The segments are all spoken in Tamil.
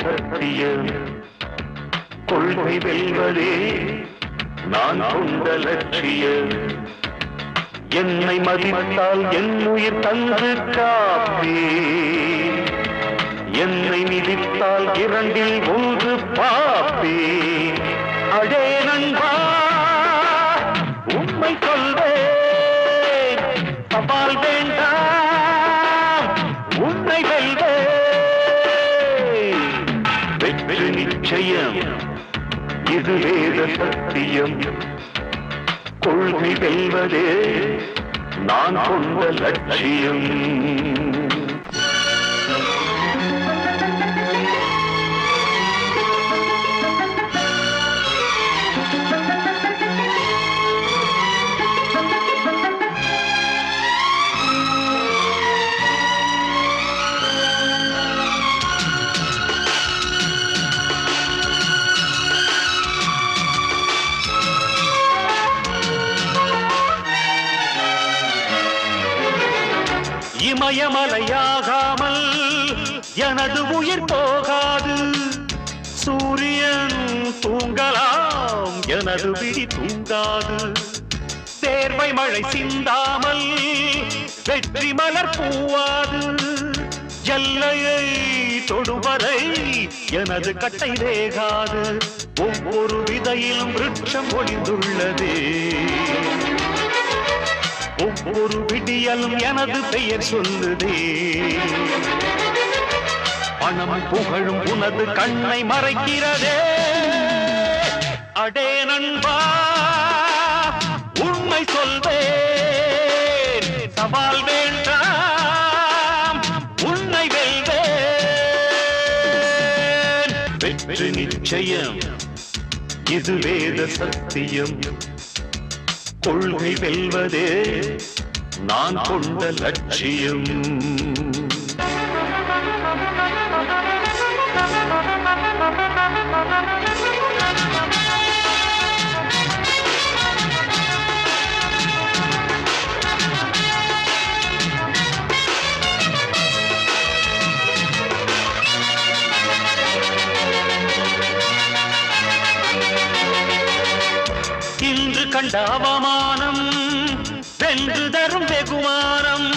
சத்தியம் கொள்கை வெல்வதே நான் கொண்ட லட்சியம் என்னை மதித்தால் என் உயிர் தந்து காப்பே என்னை மிதித்தால் இரண்டில் ஒன்று பாப்பே அடே நண்பா உண்மை சொல்வேன் சவால் வேண்டாம் உன்னை வெல்வேன் வெற்றி நிச்சயம் இது வேத சத்தியம் கொள்கை வெல்வதே நான் கொண்ட லட்சியம் இமயமலையாகாமல் எனது உயிர் போகாது சூரியன் தூங்கலாம் எனது விழி தூங்காது தேர்வை மழை சிந்தாமல் வெற்றி மலர் பூவாது எல்லையை தொடுவரை எனது கட்டை வேகாது ஒவ்வொரு விதையிலும் விருட்சம் ஒளிந்துள்ளதே ஒவ்வொரு விடியலும் எனது பெயர் சொல்லுதே பணம் புகழும் உனது கண்ணை மறைக்கிறதே அடே நண்பா உண்மை சொல்வேன் சவால் வேண்டாம் உன்னை வெல்வேன் வெற்றி நிச்சயம் இது வேத சத்தியம் கொள்கை வெல்வதே நான் கொண்ட லட்சியம் இன்று கண்ட அவமானம் வென்று தரும் வெகுமானம்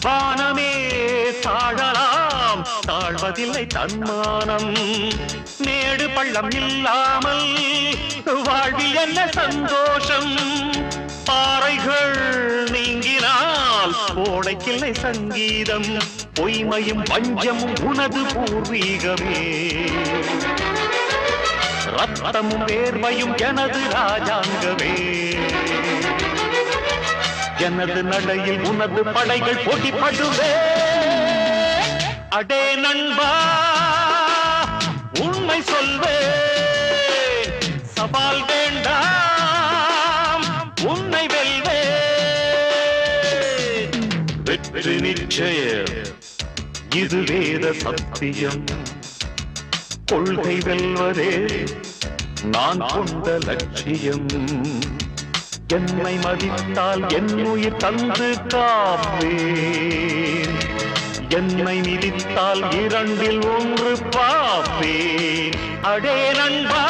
வானமே தாழலாம் தாழ்வதில்லை தன்மானம் மேடு பள்ளம் இல்லாமல் வாழ்வில் என்ன சந்தோஷம் பாறைகள் நீங்கினால் கோடைக்கில்லை சங்கீதம் பொய்மையும் பஞ்சமும் உனது பூர்வீகமே ரத்தமும் வேர்வையும் எனது ராஜாங்கமே எனது நடையில் உனது படைகள் போட்டிப்படுவே அடே நண்பா உண்மை சொல்வேன் சவால் வேண்டாம் உன்னை வெல்வேன் வெற்றி நிச்சயம் இது வேத சத்தியம் கொள்கை வெல்வதே நான் கொண்ட லட்சியம் என்னை மதித்தால் என் உயிர் தந்து காப்பேன் என்னை மிதித்தால் இரண்டில் ஒன்று பாப்பேன் அடே நண்பா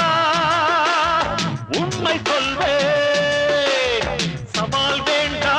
உண்மை சொல்வேன் சவால் வேண்டாம்